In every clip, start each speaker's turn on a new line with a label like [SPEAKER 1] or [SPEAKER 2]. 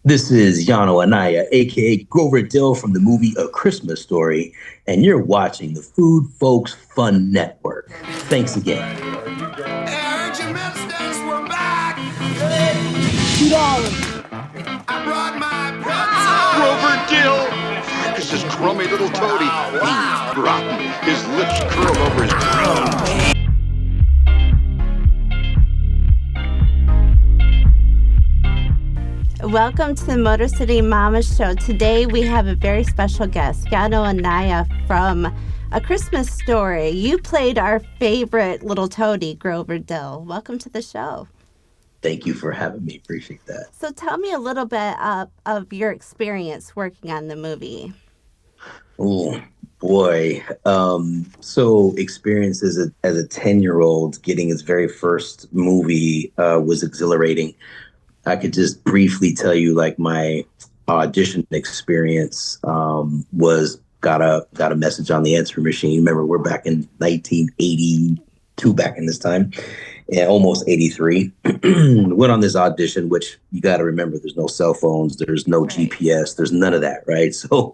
[SPEAKER 1] This is Yano Anaya, aka Grover Dill from the movie A Christmas Story, and you're watching the Food Folks Fun Network. Thanks again.
[SPEAKER 2] Grover Dill! This is crummy little toady. He's rotten. His lips curl over his tongue.
[SPEAKER 3] Welcome to the Motor City Mama Show. Today we have a very special guest, Yano Anaya from A Christmas Story. You played our favorite little toady, Grover Dill. Welcome to the show.
[SPEAKER 1] Thank you for having me. Appreciate that.
[SPEAKER 3] So tell me a little bit of your experience working on the movie.
[SPEAKER 1] Oh, boy. So experience as a 10-year-old getting his very first movie was exhilarating. I could just briefly tell you, like, my audition experience was got a message on the answering machine. Remember, we're back in 1982, back in this time, and almost 83. Went on this audition, which you got to remember, there's no cell phones, there's no GPS, there's none of that, right? So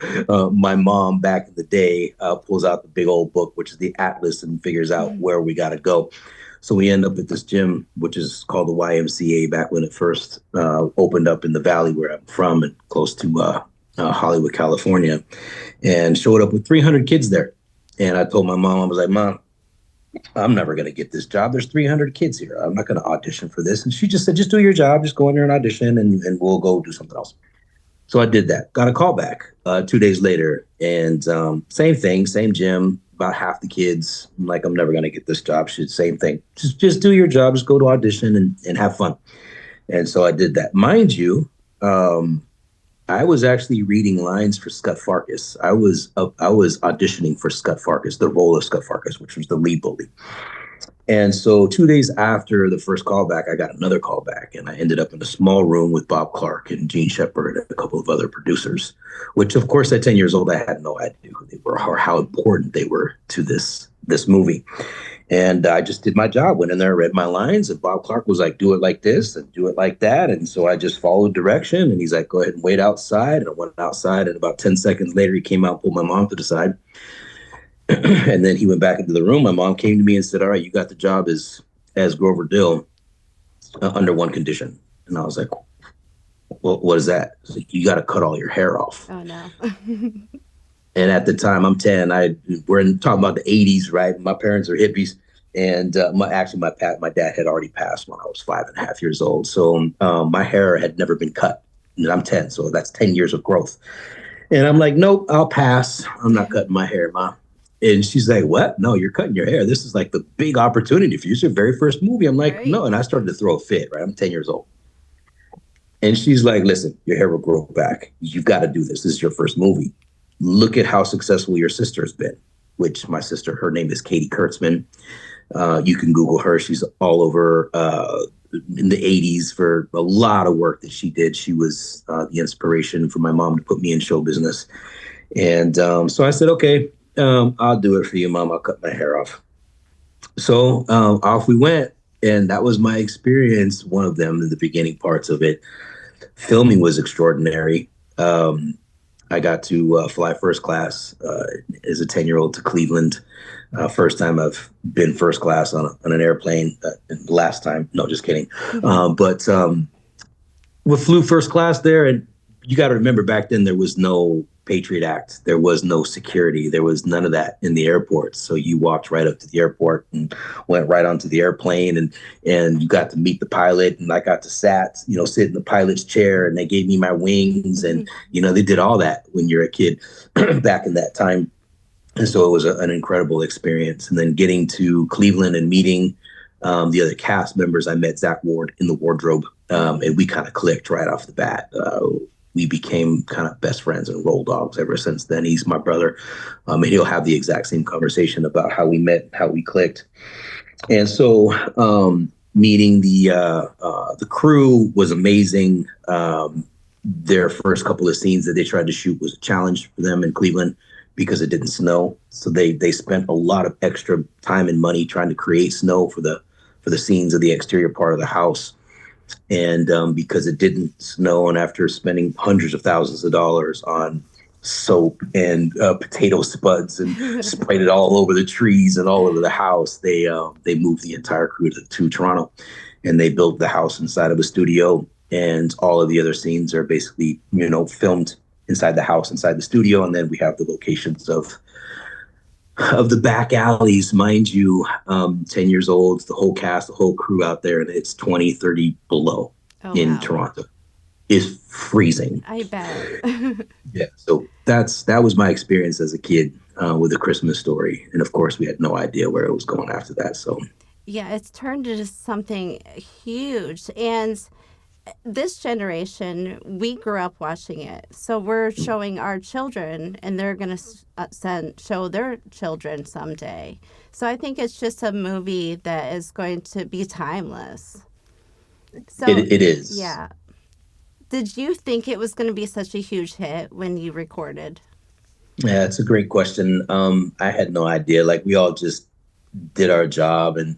[SPEAKER 1] my mom back in the day pulls out the big old book, which is the atlas, and figures out where we got to go. So we end up at this gym, which is called the YMCA, back when it first opened up in the valley where I'm from, and close to Hollywood, California, and showed up with 300 kids there. And I told my mom, I was like, Mom, I'm never going to get this job. There's 300 kids here. I'm not going to audition for this. And she just said, just do your job. Just go in there and audition, and we'll go do something else. So I did that. Got a call back 2 days later, and same thing, same gym. About half the kids. I'm like, I'm never going to get this job. Same thing. Just do your job. Just go to audition and have fun. And so I did that. Mind you, I was actually reading lines for Scut Farkus. I was auditioning for Scut Farkus, the role of Scut Farkus, which was the lead bully. And so 2 days after the first callback, I got another callback, and I ended up in a small room with Bob Clark and Gene Shepard and a couple of other producers, which, of course, at 10 years old, I had no idea who they were or how important they were to this movie. And I just did my job, went in there, read my lines, and Bob Clark was like, do it like this and do it like that. And so I just followed direction, and he's like, go ahead and wait outside. And I went outside, and about 10 seconds later, he came out, pulled my mom to the side. And then he went back into the room. My mom came to me and said, all right, you got the job as Grover Dill under one condition. And I was like, well, what is that? Like, you got to cut all your hair off.
[SPEAKER 3] Oh, no.
[SPEAKER 1] And at the time, I'm 10. We're talking about the 80s, right? My parents are hippies. And my dad had already passed when I was 5.5 years old. So my hair had never been cut. And I'm 10, so that's 10 years of growth. And I'm like, nope, I'll pass. I'm not cutting my hair, Mom. And she's like, what? No, you're cutting your hair. This is like the big opportunity for you. It's your very first movie. I'm like, no. And I started to throw a fit, right? I'm 10 years old. And she's like, listen, your hair will grow back. You've got to do this. This is your first movie. Look at how successful your sister has been, which my sister, her name is Katie Kurtzman. You can Google her. She's all over in the 80s for a lot of work that she did. She was the inspiration for my mom to put me in show business. And so I said, okay, I'll do it for you, Mom. I'll cut my hair off. So off we went. And that was my experience, one of them in the beginning parts of it. Filming was extraordinary. I got to fly first class as a 10-year-old to Cleveland. First time I've been first class on an airplane. Last time, no, just kidding. But we flew first class there. And you got to remember, back then there was no Patriot Act. There was no security. There was none of that in the airport. So you walked right up to the airport and went right onto the airplane, and you got to meet the pilot, and I got to sit in the pilot's chair, and they gave me my wings, and they did all that when you're a kid back in that time. And so it was an incredible experience. And then getting to Cleveland and meeting the other cast members, I met Zach Ward in the wardrobe, and we kind of clicked right off the bat. We became kind of best friends and roll dogs ever since then. He's my brother, and he'll have the exact same conversation about how we met, how we clicked. And so meeting the crew was amazing. Their first couple of scenes that they tried to shoot was a challenge for them in Cleveland because it didn't snow. So they spent a lot of extra time and money trying to create snow for the scenes of the exterior part of the house. And because it didn't snow, and after spending hundreds of thousands of dollars on soap and potato spuds and sprayed it all over the trees and all over the house, they moved the entire crew to Toronto, and they built the house inside of a studio, and all of the other scenes are basically filmed inside the house, inside the studio, and then we have the locations of the back alleys, mind you, 10 years old, the whole cast, the whole crew out there, and it's 20, 30 below
[SPEAKER 3] Oh,
[SPEAKER 1] in
[SPEAKER 3] wow.
[SPEAKER 1] Toronto. It's freezing.
[SPEAKER 3] I bet.
[SPEAKER 1] Yeah. So that was my experience as a kid with A Christmas Story. And of course, we had no idea where it was going after that. So,
[SPEAKER 3] Yeah, it's turned into something huge. And this generation, we grew up watching it. So we're showing our children, and they're going to show their children someday. So I think it's just a movie that is going to be timeless. So,
[SPEAKER 1] it is.
[SPEAKER 3] yeah. Did you think it was going to be such a huge hit when you recorded?
[SPEAKER 1] Yeah, it's a great question. I had no idea. Like, we all just did our job, and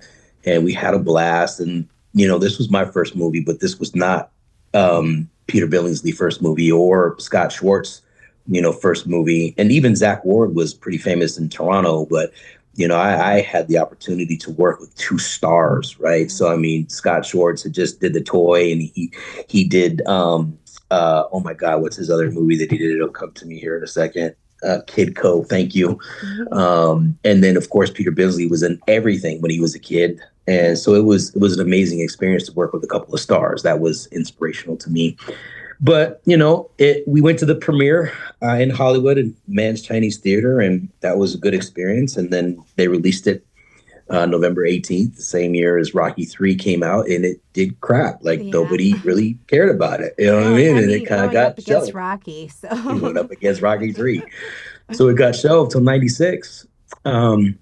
[SPEAKER 1] we had a blast. And this was my first movie, but this was not Peter Billingsley's first movie, or Scott Schwartz, first movie. And even Zach Ward was pretty famous in Toronto, but I had the opportunity to work with two stars, right? So I mean, Scott Schwartz had just did The Toy, and he did oh my God, what's his other movie that he did? It'll come to me here in a second. Kid Co. Thank you. And then of course Peter Billingsley was in everything when he was a kid, and so it was an amazing experience to work with a couple of stars. That was inspirational to me. But we went to the premiere in Hollywood at Mann's Chinese Theater, and that was a good experience. And then they released it November 18th, the same year as Rocky III came out, and it did crap. Like, nobody really cared about it. You know what I mean? And it kind of got
[SPEAKER 3] against
[SPEAKER 1] shelved.
[SPEAKER 3] Rocky. So
[SPEAKER 1] It went up against Rocky III. So it got shelved till 96. And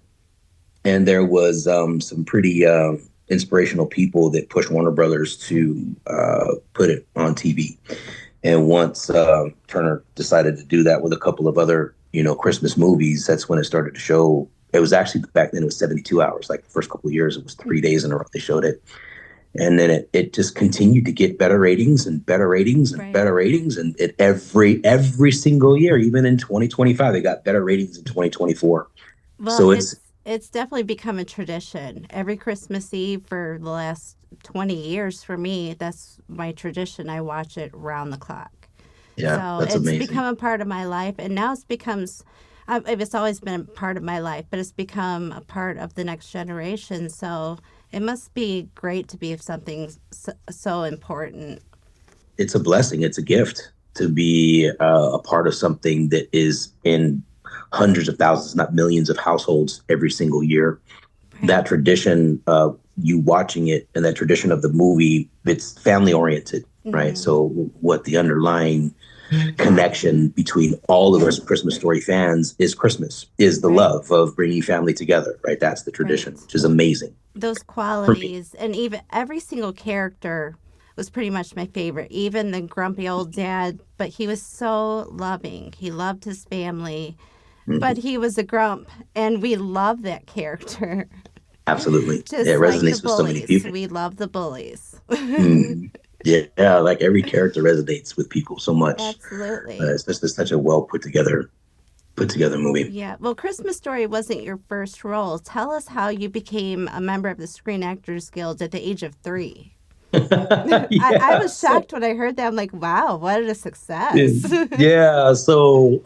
[SPEAKER 1] there was some pretty inspirational people that pushed Warner Brothers to put it on TV. And once Turner decided to do that with a couple of other, Christmas movies, that's when it started to show. It was actually, back then it was 72 hours. Like the first couple of years, it was 3 days in a row they showed it. And then it just continued to get better ratings and better ratings and better ratings. And every single year, even in 2025, they got better ratings in 2024.
[SPEAKER 3] Well,
[SPEAKER 1] so
[SPEAKER 3] it's definitely become a tradition. Every Christmas Eve for the last 20 years, for me, that's my tradition. I watch it round the clock.
[SPEAKER 1] Yeah,
[SPEAKER 3] so
[SPEAKER 1] that's
[SPEAKER 3] it's
[SPEAKER 1] amazing.
[SPEAKER 3] become a part of my life, and now it's always been a part of my life, but it's become a part of the next generation. So it must be great to be something so important.
[SPEAKER 1] It's a blessing. It's a gift to be a part of something that is in hundreds of thousands, not millions of households every single year. Right. That tradition of you watching it, and that tradition of the movie, it's family oriented, right? So what the underlying connection between all of us Christmas Story fans is Christmas, is the love of bringing family together, right? That's the tradition, which is amazing.
[SPEAKER 3] Those qualities, and even every single character was pretty much my favorite. Even the grumpy old dad, but he was so loving. He loved his family, but he was a grump, and we love that character.
[SPEAKER 1] Absolutely.
[SPEAKER 3] Just
[SPEAKER 1] it
[SPEAKER 3] like
[SPEAKER 1] resonates with so many people.
[SPEAKER 3] We love the bullies.
[SPEAKER 1] Yeah, like every character resonates with people so much.
[SPEAKER 3] Absolutely.
[SPEAKER 1] It's just such a well put together movie.
[SPEAKER 3] Yeah. Well, Christmas Story wasn't your first role. Tell us how you became a member of the Screen Actors Guild at the age of 3. I was shocked when I heard that. I'm like, wow, what a success.
[SPEAKER 1] Yeah. So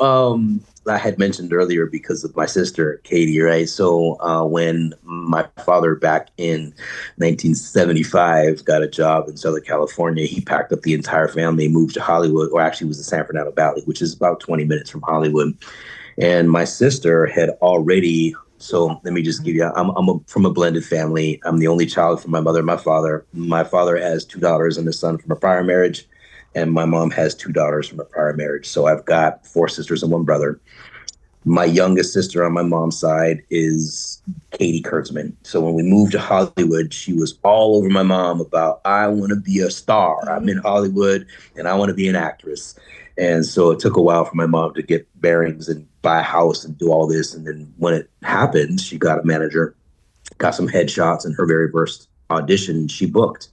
[SPEAKER 1] I had mentioned earlier, because of my sister, Katie, right? So when my father back in 1975 got a job in Southern California, he packed up the entire family, moved to Hollywood, or actually it was the San Fernando Valley, which is about 20 minutes from Hollywood. And my sister had already, so let me just give you, I'm from a blended family. I'm the only child from my mother and my father. My father has 2 daughters and a son from a prior marriage, and my mom has 2 daughters from a prior marriage. So I've got 4 sisters and 1 brother. My youngest sister on my mom's side is Katie Kurtzman. So when we moved to Hollywood, she was all over my mom about, I want to be a star. I'm in Hollywood and I want to be an actress. And so it took a while for my mom to get bearings and buy a house and do all this. And then when it happened, she got a manager, got some headshots, and her very first audition she booked.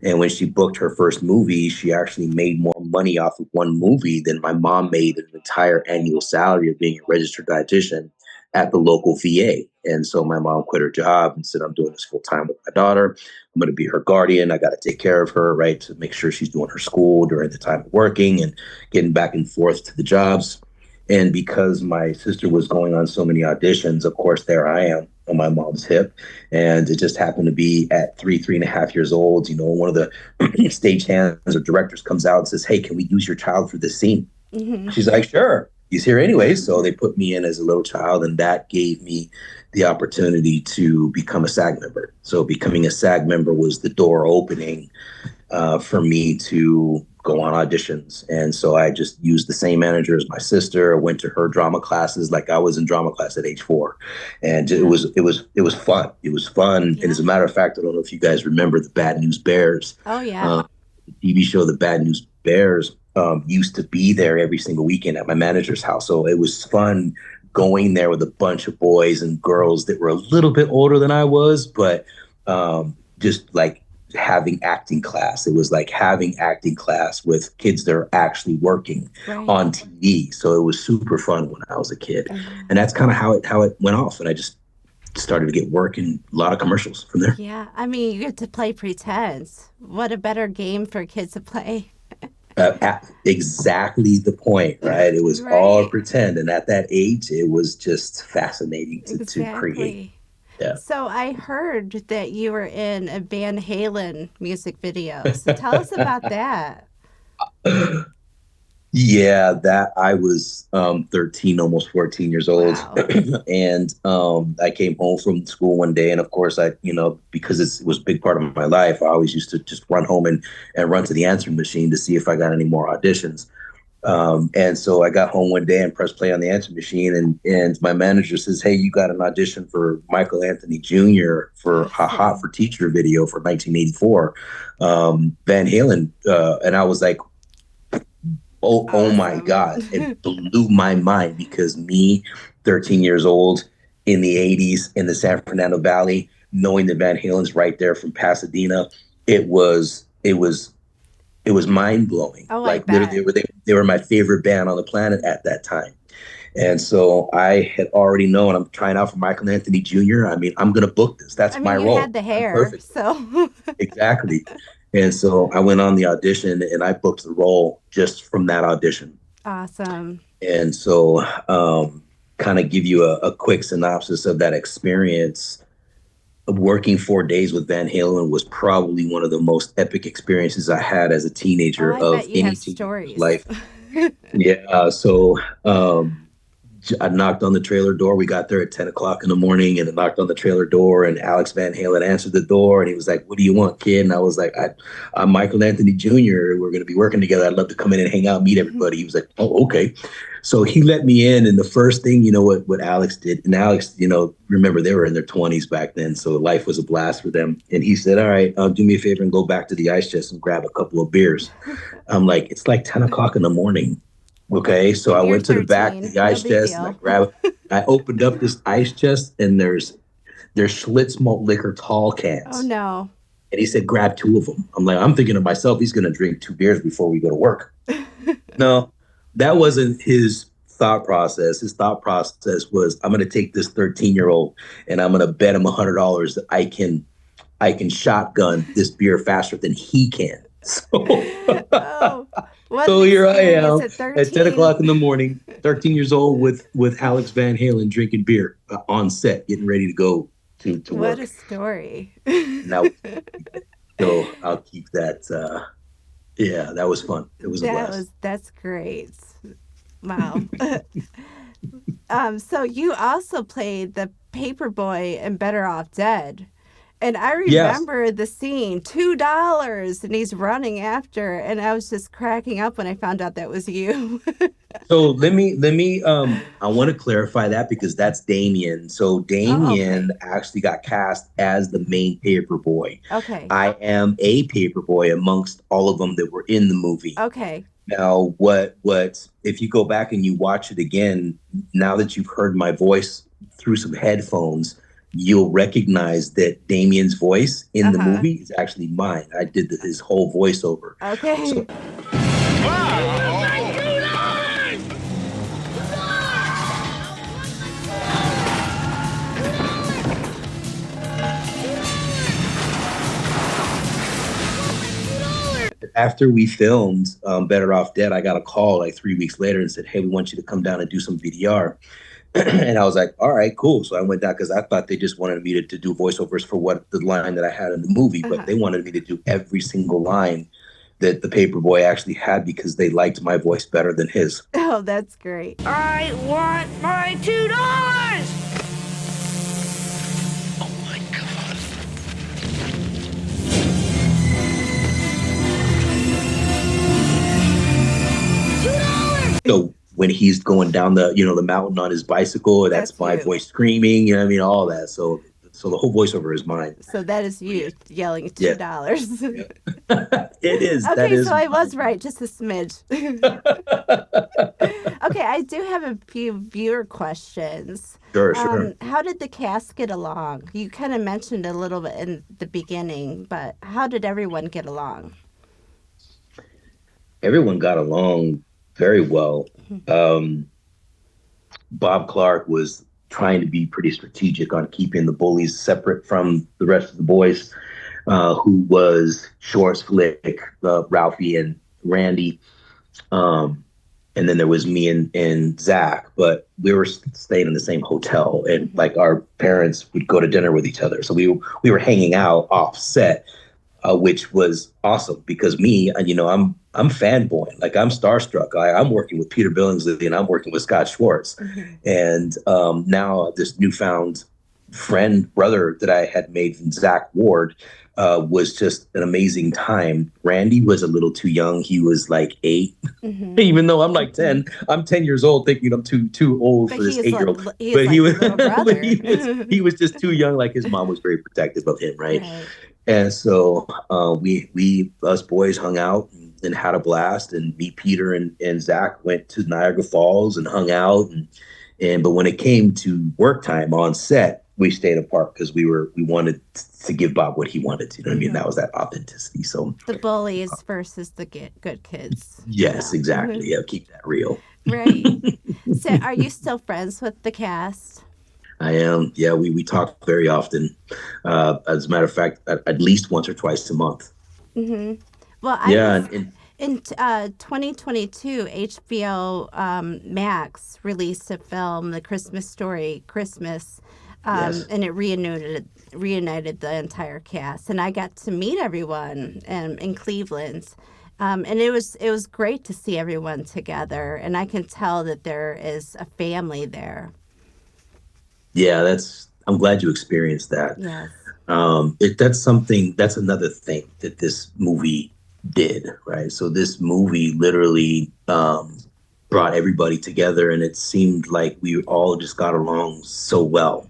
[SPEAKER 1] And when she booked her first movie, she actually made more money off of one movie than my mom made an entire annual salary of being a registered dietitian at the local VA. And so my mom quit her job and said, I'm doing this full time with my daughter. I'm going to be her guardian. I got to take care of her, right? To make sure she's doing her school during the time of working and getting back and forth to the jobs. And because my sister was going on so many auditions, of course, there I am on my mom's hip. And it just happened to be at 3.5 years old. One of the stage hands or directors comes out and says, hey, can we use your child for this scene?
[SPEAKER 3] Mm-hmm.
[SPEAKER 1] She's like, sure. He's here anyway. So they put me in as a little child, and that gave me the opportunity to become a SAG member. So becoming a SAG member was the door opening for me to go on auditions. And so I just used the same manager as my sister, went to her drama classes like I was in drama class at age 4. And it was fun. It was fun.
[SPEAKER 3] Yeah.
[SPEAKER 1] And as a matter of fact, I don't know if you guys remember the Bad News Bears.
[SPEAKER 3] Oh, yeah.
[SPEAKER 1] The TV show, The Bad News Bears, used to be there every single weekend at my manager's house. So it was fun going there with a bunch of boys and girls that were a little bit older than I was, but just like having acting class. It was like having acting class with kids that are actually working on TV. So it was super fun when I was a kid. And that's kind of how it went off. And I just started to get work in a lot of commercials from there.
[SPEAKER 3] Yeah. I mean, you get to play pretend. What a better game for kids to play.
[SPEAKER 1] Exactly the point, right? It was all pretend. And at that age, it was just fascinating to create. Yeah.
[SPEAKER 3] So I heard that you were in a Van Halen music video. So tell us about that.
[SPEAKER 1] Yeah, that I was 13, almost 14 years old. Wow. And I came home from school one day. And of course, because it was a big part of my life, I always used to just run home and run to the answering machine to see if I got any more auditions. And so I got home one day and pressed play on the answer machine, and my manager says, hey, you got an audition for Michael Anthony Jr. for a Hot for Teacher video for 1984, Van Halen. And I was like, oh my God. It blew my mind, because me, 13 years old in the 80s in the San Fernando Valley, knowing that Van Halen's right there from Pasadena, it was mind blowing. Like literally, they were my favorite band on the planet at that time. And so I had already known, I'm trying out for Michael Anthony Jr. I mean, I'm going to book this. That's my role.
[SPEAKER 3] You had the hair, so.
[SPEAKER 1] Exactly. And so I went on the audition and I booked the role just from that audition.
[SPEAKER 3] Awesome.
[SPEAKER 1] And so kind of give you a quick synopsis of that experience. Working 4 days with Van Halen was probably one of the most epic experiences I had as a teenager of any teenager's life. Yeah. So I knocked on the trailer door. We got there at 10 o'clock in the morning, and I knocked on the trailer door, and Alex Van Halen answered the door, and he was like, what do you want, kid? And I was like, I'm Michael Anthony Jr. We're going to be working together. I'd love to come in and hang out, meet everybody. He was like, oh, okay. So he let me in, and the first thing, what Alex did, and Alex, remember, they were in their 20s back then, so life was a blast for them. And he said, all right, do me a favor and go back to the ice chest and grab a couple of beers. I'm like, it's like 10 o'clock in the morning. Okay, so I went to the back of the ice chest, and I opened up this ice chest, and there's Schlitz malt liquor tall cans.
[SPEAKER 3] Oh, no.
[SPEAKER 1] And he said, grab 2 of them. I'm like, I'm thinking to myself, he's going to drink 2 beers before we go to work. No, that wasn't his thought process. His thought process was, I'm going to take this 13-year-old and I'm going to bet him $100 that I can shotgun this beer faster than he can. So, so here I am at 10 o'clock in the morning, 13 years old with Alex Van Halen drinking beer on set, getting ready to go to work.
[SPEAKER 3] What a story.
[SPEAKER 1] Now, so I'll keep that. Yeah, that was fun. It was a blast.
[SPEAKER 3] That's great. Wow. So you also played the paperboy in Better Off Dead. And I remember the scene, $2, and he's running after, and I was just cracking up when I found out that was you.
[SPEAKER 1] So let me I want to clarify that, because that's Damien. So Damien actually got cast as the main paper boy.
[SPEAKER 3] Okay.
[SPEAKER 1] I am a paper boy amongst all of them that were in the movie.
[SPEAKER 3] Okay.
[SPEAKER 1] Now, what if you go back and you watch it again, now that you've heard my voice through some headphones, you'll recognize that Damien's voice in the
[SPEAKER 3] Uh-huh.
[SPEAKER 1] movie is actually mine. I did his whole voiceover. So
[SPEAKER 3] Okay.
[SPEAKER 1] after we filmed Better Off Dead, I got a call like 3 weeks later and said, "Hey, we want you to come down and do some VDR." And I was like, "All right, cool." So I went down because I thought they just wanted me to do voiceovers for what the line that I had in the movie, but
[SPEAKER 3] Uh-huh.
[SPEAKER 1] they wanted me to do every single line that the paperboy actually had because they liked my voice better than his.
[SPEAKER 3] Oh, that's great.
[SPEAKER 4] I want my $2!
[SPEAKER 2] Oh my God.
[SPEAKER 1] So when he's going down the mountain on his bicycle, that's
[SPEAKER 3] That's
[SPEAKER 1] my
[SPEAKER 3] you.
[SPEAKER 1] voice screaming. You know what I mean? All that. So the whole voiceover is mine.
[SPEAKER 3] So that is you yelling
[SPEAKER 1] Yeah.
[SPEAKER 3] $2.
[SPEAKER 1] It is. That
[SPEAKER 3] Okay,
[SPEAKER 1] is.
[SPEAKER 3] so I was right, just a smidge. Okay, I do have a few viewer questions.
[SPEAKER 1] Sure.
[SPEAKER 3] How did the cast get along? You kind of mentioned a little bit in the beginning, but how did everyone get along?
[SPEAKER 1] Everyone got along very well. Um, Bob Clark was trying to be pretty strategic on keeping the bullies separate from the rest of the boys, who was Shorts, Flick, Ralphie, and Randy. Um, and then there was me and Zach, but we were staying in the same hotel, and like our parents would go to dinner with each other, so we were hanging out off set, which was awesome because me, I'm fanboying, like I'm starstruck. I'm working with Peter Billingsley and I'm working with Scott Schwartz, and now this newfound friend brother that I had made, Zach Ward, was just an amazing time. Randy was a little too young; he was like 8, even though I'm like 10. I'm 10 years old, thinking I'm too old
[SPEAKER 3] But
[SPEAKER 1] for this
[SPEAKER 3] he is
[SPEAKER 1] 8-year-old.
[SPEAKER 3] he is
[SPEAKER 1] But
[SPEAKER 3] like
[SPEAKER 1] he
[SPEAKER 3] a
[SPEAKER 1] was,
[SPEAKER 3] little
[SPEAKER 1] but
[SPEAKER 3] brother.
[SPEAKER 1] he was just too young. Like his mom was very protective of him, right?
[SPEAKER 3] Right.
[SPEAKER 1] And so we us boys hung out and had a blast. And me, Peter, and Zach went to Niagara Falls and hung out. And but when it came to work time on set, we stayed apart because we wanted to give Bob what he wanted. You know what I mean? That was that authenticity. So
[SPEAKER 3] The bullies versus the good kids.
[SPEAKER 1] yes, exactly. Yeah, keep that real.
[SPEAKER 3] Right. So, are you still friends with the cast?
[SPEAKER 1] I am. Yeah, we talk very often. As a matter of fact, at least once or twice a month.
[SPEAKER 3] Well, I
[SPEAKER 1] Yeah,
[SPEAKER 3] was
[SPEAKER 1] and
[SPEAKER 3] in 2022. HBO Max released a film, The Christmas Story, Christmas,
[SPEAKER 1] yes.
[SPEAKER 3] and it reunited the entire cast, and I got to meet everyone in Cleveland. And it was great to see everyone together, and I can tell that there is a family there.
[SPEAKER 1] Yeah, I'm glad you experienced that.
[SPEAKER 3] Yes.
[SPEAKER 1] That's another thing that this movie did, right? So this movie literally brought everybody together, and it seemed like we all just got along so well.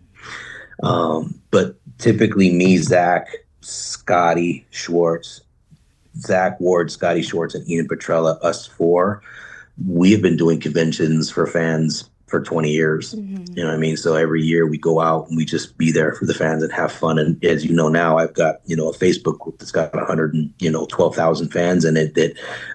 [SPEAKER 1] But typically me, Zach, Scotty Schwartz, Zach Ward, Scotty Schwartz, and Ian Petrella, us four, we have been doing conventions for fans for 20 years. You know what I mean? So every year we go out and we just be there for the fans and have fun. And as you know now, I've got, a Facebook group that's got 112,000 fans in it, that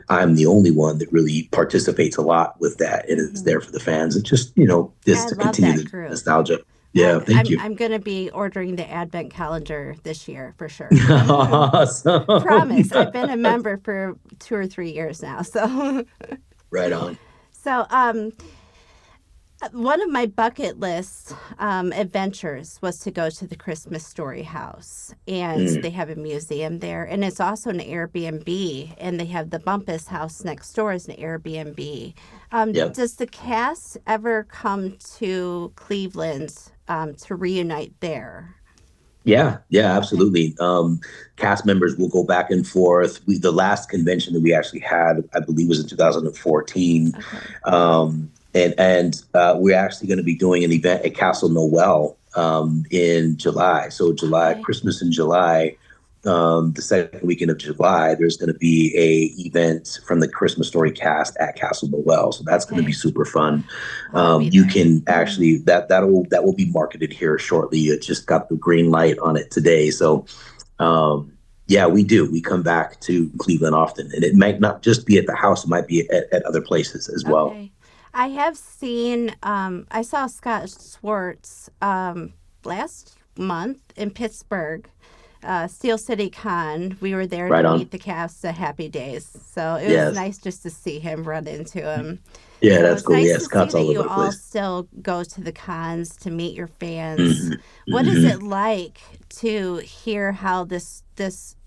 [SPEAKER 1] I'm the only one that really participates a lot with that. And it's there for the fans. It's just, just
[SPEAKER 3] I
[SPEAKER 1] to
[SPEAKER 3] love
[SPEAKER 1] continue
[SPEAKER 3] that
[SPEAKER 1] the
[SPEAKER 3] group.
[SPEAKER 1] nostalgia. Yeah, thank you.
[SPEAKER 3] I'm going to be ordering the advent calendar this year for sure.
[SPEAKER 1] Awesome.
[SPEAKER 3] Promise. I've been a member for 2 or 3 years now. So,
[SPEAKER 1] Right on.
[SPEAKER 3] so one of my bucket list adventures was to go to the Christmas Story house, and they have a museum there, and it's also an Airbnb, and they have the Bumpus house next door is an Airbnb.
[SPEAKER 1] Yep.
[SPEAKER 3] Does the cast ever come to Cleveland to reunite there?
[SPEAKER 1] Yeah, absolutely. Cast members will go back and forth. The last convention that we actually had, I believe, was in 2014.
[SPEAKER 3] Okay.
[SPEAKER 1] And we're actually going to be doing an event at Castle Noel in July. So July,
[SPEAKER 3] Okay.
[SPEAKER 1] Christmas in July. the second weekend of July, there's going to be a event from the Christmas Story cast at Castle Noel. So that's going to be
[SPEAKER 3] Okay.
[SPEAKER 1] super fun.
[SPEAKER 3] I'll be
[SPEAKER 1] You
[SPEAKER 3] there.
[SPEAKER 1] can actually that will be marketed here shortly. It just got the green light on it today. So yeah, we do. We come back to Cleveland often, and it might not just be at the house; it might be at other places as well.
[SPEAKER 3] Okay. I have seen, I saw Scott Schwartz last month in Pittsburgh, Steel City Con. We were there
[SPEAKER 1] Right
[SPEAKER 3] to
[SPEAKER 1] on.
[SPEAKER 3] meet the cast of Happy Days. So it was
[SPEAKER 1] Yes.
[SPEAKER 3] nice just to see him, run into him.
[SPEAKER 1] Yeah,
[SPEAKER 3] So
[SPEAKER 1] that's
[SPEAKER 3] it's
[SPEAKER 1] cool.
[SPEAKER 3] nice
[SPEAKER 1] Yeah,
[SPEAKER 3] to see
[SPEAKER 1] Scott's
[SPEAKER 3] that
[SPEAKER 1] all
[SPEAKER 3] you
[SPEAKER 1] over the
[SPEAKER 3] all
[SPEAKER 1] place.
[SPEAKER 3] still go to the cons to meet your fans.
[SPEAKER 1] hmm
[SPEAKER 3] What is
[SPEAKER 1] hmm
[SPEAKER 3] it like to hear how this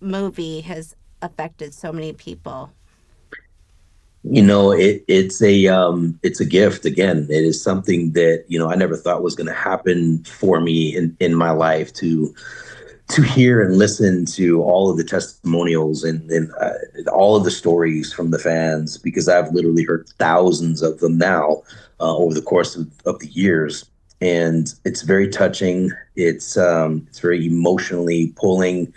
[SPEAKER 3] movie has affected so many people?
[SPEAKER 1] It's a gift. Again, it is something that I never thought was going to happen for me in my life to hear and listen to all of the testimonials and all of the stories from the fans, because I've literally heard thousands of them now over the course of the years. And it's very touching. It's very emotionally pulling.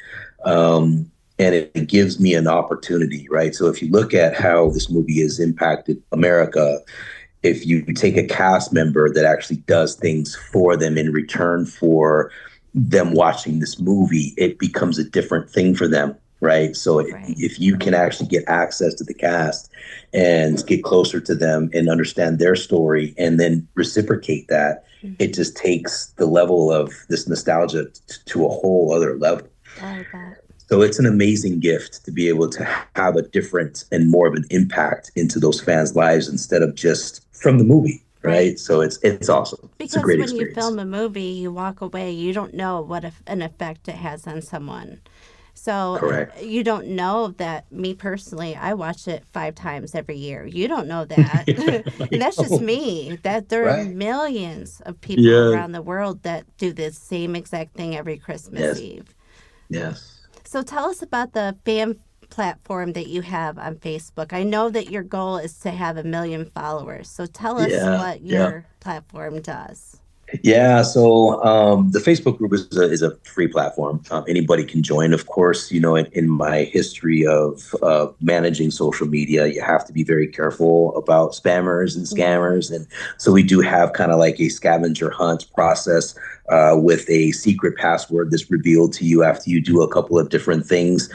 [SPEAKER 1] And it gives me an opportunity, right? So if you look at how this movie has impacted America, if you take a cast member that actually does things for them in return for them watching this movie, it becomes a different thing for them, right? So
[SPEAKER 3] Right.
[SPEAKER 1] if you can actually get access to the cast and get closer to them and understand their story and then reciprocate that, it
[SPEAKER 3] Mm-hmm.
[SPEAKER 1] just takes the level of this nostalgia to a whole other level.
[SPEAKER 3] Oh, I bet.
[SPEAKER 1] So it's an amazing gift to be able to have a different and more of an impact into those fans' lives instead of just from the movie,
[SPEAKER 3] Right.
[SPEAKER 1] right? So it's awesome. It's a
[SPEAKER 3] Because
[SPEAKER 1] great
[SPEAKER 3] when you
[SPEAKER 1] experience.
[SPEAKER 3] film a movie, you walk away, you don't know what an effect it has on someone. So
[SPEAKER 1] Correct.
[SPEAKER 3] you don't know that. Me personally, I watch it 5 times every year. You don't know that. And
[SPEAKER 1] I
[SPEAKER 3] that's just
[SPEAKER 1] know.
[SPEAKER 3] me. That there are
[SPEAKER 1] Right?
[SPEAKER 3] millions of people
[SPEAKER 1] Yeah.
[SPEAKER 3] around the world that do the same exact thing every Christmas
[SPEAKER 1] Yes.
[SPEAKER 3] Eve.
[SPEAKER 1] Yes.
[SPEAKER 3] So tell us about the fan platform that you have on Facebook. I know that your goal is to have 1 million followers. So tell us
[SPEAKER 1] Yeah.
[SPEAKER 3] what
[SPEAKER 1] Yeah.
[SPEAKER 3] your platform does.
[SPEAKER 1] Yeah, so the Facebook group is a free platform. Anybody can join. Of course, in my history of managing social media, you have to be very careful about spammers and
[SPEAKER 3] Mm-hmm.
[SPEAKER 1] scammers. And so we do have kind of like a scavenger hunt process with a secret password that's revealed to you after you do a couple of different things.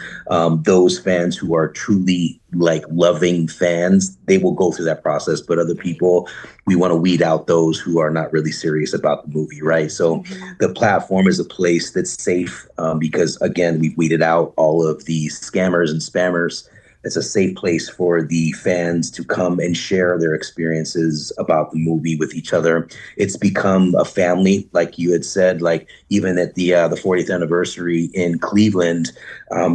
[SPEAKER 1] Those fans who are truly like loving fans, they will go through that process. But other
[SPEAKER 3] Right.
[SPEAKER 1] people, we want to weed out those who are not really serious about the movie, right? So
[SPEAKER 3] Mm-hmm.
[SPEAKER 1] the platform is a place that's safe because, again, we've weeded out all of the scammers and spammers. It's a safe place for the fans to come and share their experiences about the movie with each other. It's become a family, like you had said. Like even at the 40th anniversary in Cleveland,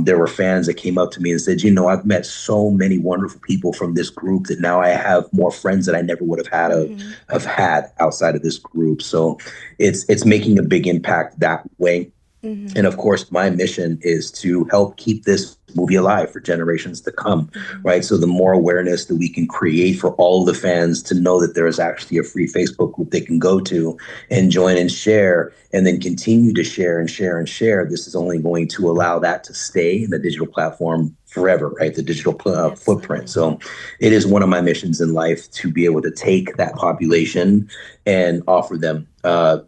[SPEAKER 1] there were fans that came up to me and said, I've met so many wonderful people from this group that now I have more friends that I never would
[SPEAKER 3] Mm-hmm.
[SPEAKER 1] have had outside of this group. So it's making a big impact that way.
[SPEAKER 3] Mm-hmm.
[SPEAKER 1] And of course, my mission is to help keep this movie alive for generations to come,
[SPEAKER 3] Mm-hmm.
[SPEAKER 1] right? So the more awareness that we can create for all of the fans to know that there is actually a free Facebook group they can go to and join and share, and then continue to share and share and share, this is only going to allow that to stay in the digital platform forever, right? The digital footprint.
[SPEAKER 3] Absolutely.
[SPEAKER 1] So it is one of my missions in life to be able to take that population and offer them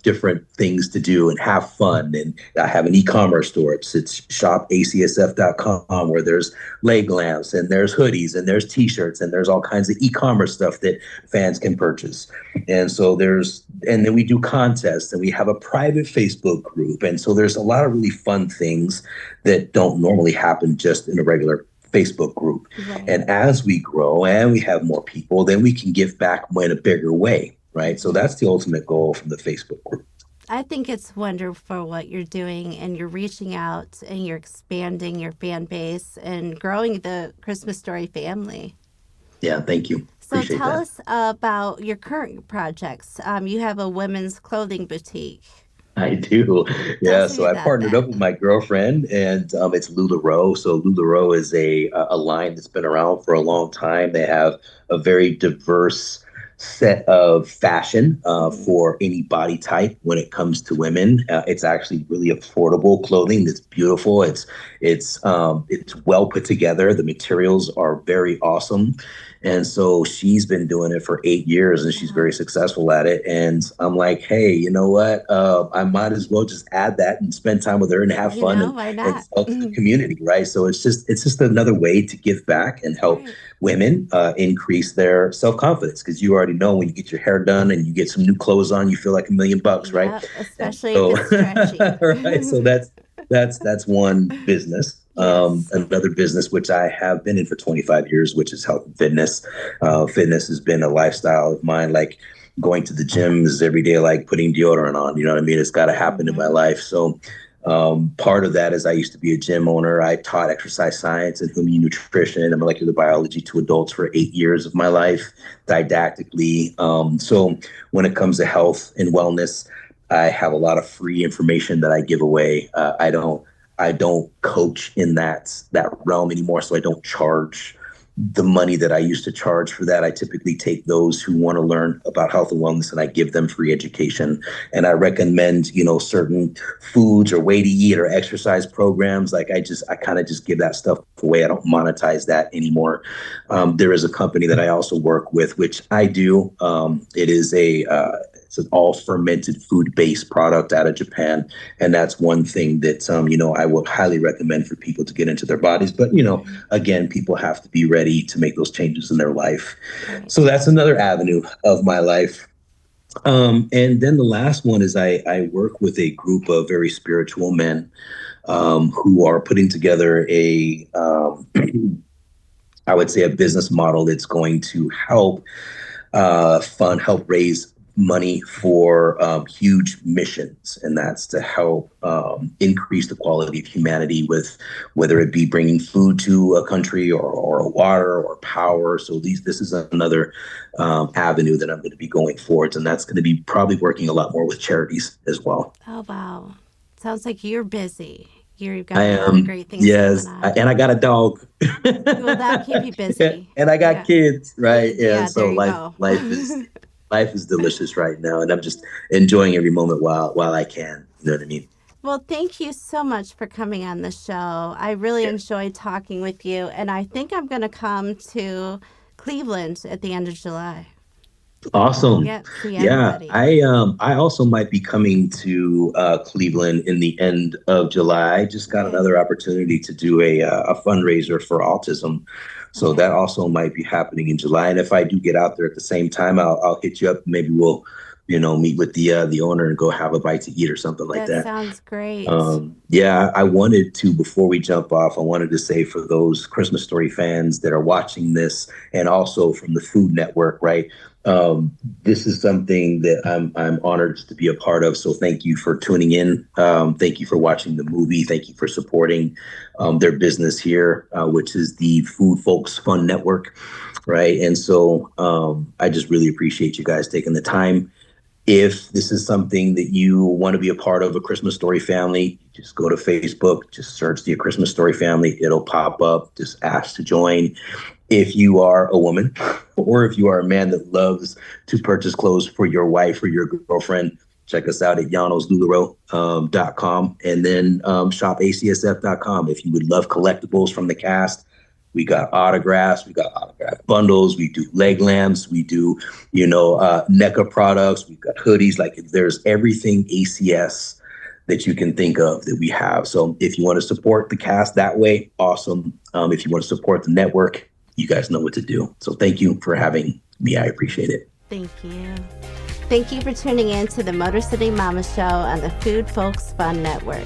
[SPEAKER 1] different things to do and have fun. And I have an e-commerce store. It's shopacsf.com, where there's leg lamps and there's hoodies and there's t-shirts and there's all kinds of e-commerce stuff that fans can purchase. And then we do contests and we have a private Facebook group. And so there's a lot of really fun things that don't normally happen just in a regular Facebook group.
[SPEAKER 3] Right.
[SPEAKER 1] And as we grow and we have more people, then we can give back in a bigger way, right? So
[SPEAKER 3] Mm-hmm.
[SPEAKER 1] that's the ultimate goal from the Facebook group.
[SPEAKER 3] I think it's wonderful what you're doing, and you're reaching out and you're expanding your fan base and growing the Christmas Story family.
[SPEAKER 1] Yeah, thank you.
[SPEAKER 3] So
[SPEAKER 1] Appreciate
[SPEAKER 3] tell
[SPEAKER 1] that.
[SPEAKER 3] us about your current projects. You have a women's clothing boutique.
[SPEAKER 1] I do.
[SPEAKER 3] Tell
[SPEAKER 1] Yeah.
[SPEAKER 3] us
[SPEAKER 1] So I
[SPEAKER 3] about
[SPEAKER 1] partnered
[SPEAKER 3] that.
[SPEAKER 1] up with my girlfriend and it's LuLaRoe. So LuLaRoe is a line that's been around for a long time. They have a very diverse set of fashion for any body type when it comes to women. It's actually really affordable clothing that's beautiful. It's well put together. The materials are very awesome. And so she's been doing it for 8 years and she's very successful at it. And I'm like, hey, you know what? I might as well just add that and spend time with her and have
[SPEAKER 3] You
[SPEAKER 1] fun
[SPEAKER 3] know, why
[SPEAKER 1] and
[SPEAKER 3] not?
[SPEAKER 1] sell to the community, right? So it's just another way to give back and help
[SPEAKER 3] Right.
[SPEAKER 1] women increase their self-confidence, because you already know when you get your hair done and you get some new clothes on, you feel like $1,000,000, right?
[SPEAKER 3] Yep,
[SPEAKER 1] And
[SPEAKER 3] especially if
[SPEAKER 1] so
[SPEAKER 3] it's stretchy.
[SPEAKER 1] right, so that's one business.
[SPEAKER 3] Yes.
[SPEAKER 1] Another business which I have been in for 25 years, which is health and fitness. Fitness has been a lifestyle of mine, like going to the gym is every day, like putting deodorant on, you know what I mean? It's got to happen in my
[SPEAKER 3] Hmm.
[SPEAKER 1] life. So part of that is I used to be a gym owner. I taught exercise science and human nutrition and molecular biology to adults for 8 years of my life, didactically. So when it comes to health and wellness, I have a lot of free information that I give away. I don't coach in that realm anymore, so I don't charge the money that I used to charge for that. I typically take those who want to learn about health and wellness and I give them free education. And I recommend, certain foods or way to eat or exercise programs. Like I kind of just give that stuff away. I don't monetize that anymore. There is a company that I also work with, which I do. It's an all fermented food based product out of Japan. And that's one thing that, I would highly recommend for people to get into their bodies. But,
[SPEAKER 3] Right.
[SPEAKER 1] again, people have to be ready to make those changes in their life.
[SPEAKER 3] Right.
[SPEAKER 1] So that's another avenue of my life. And then the last one is I work with a group of very spiritual men who are putting together I would say, a business model that's going to help raise money for huge missions, and that's to help increase the quality of humanity with whether it be bringing food to a country or water or power. So this is another avenue that I'm going to be going forwards, and that's going to be probably working a lot more with charities as well.
[SPEAKER 3] Oh, wow. Sounds like you're busy. You've
[SPEAKER 1] I
[SPEAKER 3] got a lot of
[SPEAKER 1] am,
[SPEAKER 3] great things going
[SPEAKER 1] yes,
[SPEAKER 3] on.
[SPEAKER 1] and I got a dog,
[SPEAKER 3] Will that keep you busy?
[SPEAKER 1] and I got
[SPEAKER 3] Yeah.
[SPEAKER 1] kids, right? And
[SPEAKER 3] Yeah,
[SPEAKER 1] so
[SPEAKER 3] there you
[SPEAKER 1] life
[SPEAKER 3] go.
[SPEAKER 1] life is life is delicious right now, and I'm just enjoying every moment while I can. You know what I mean?
[SPEAKER 3] Well, thank you so much for coming on the show. I really
[SPEAKER 1] Yeah.
[SPEAKER 3] enjoyed talking with you, and I think I'm going to come to Cleveland at the end of July.
[SPEAKER 1] Awesome.
[SPEAKER 3] Yep, see
[SPEAKER 1] Yeah,
[SPEAKER 3] everybody.
[SPEAKER 1] I also might be coming to Cleveland in the end of July. I just got
[SPEAKER 3] Okay.
[SPEAKER 1] another opportunity to do a fundraiser for autism, so
[SPEAKER 3] Okay.
[SPEAKER 1] that also might be happening in July. And if I do get out there at the same time, I'll hit you up. Maybe we'll meet with the owner and go have a bite to eat or something like
[SPEAKER 3] That
[SPEAKER 1] that.
[SPEAKER 3] sounds great.
[SPEAKER 1] Yeah, I wanted to, before we jump off, I wanted to say for those Christmas Story fans that are watching this and also from the Food Network, right? This is something that I'm honored to be a part of. So thank you for tuning in. Thank you for watching the movie. Thank you for supporting their business here, which is the Food Folks Fun Network, right? And so I just really appreciate you guys taking the time. If this is something that you want to be a part of, a Christmas Story family, just go to Facebook, just search the Christmas Story family. It'll pop up. Just ask to join. If you are a woman or if you are a man that loves to purchase clothes for your wife or your girlfriend, check us out at yanosLularO.com and then shop ACSF.com. If you would love collectibles from the cast, we got autographs, we got autograph bundles, we do leg lamps, we do, NECA products, we've got hoodies. Like there's everything ACS that you can think of that we have. So if you want to support the cast that way, awesome. If you want to support the network, you guys know what to do. So thank you for having me. I appreciate it.
[SPEAKER 3] Thank you. Thank you for tuning in to the Motor City Mama Show on the Food Folks Fun Network.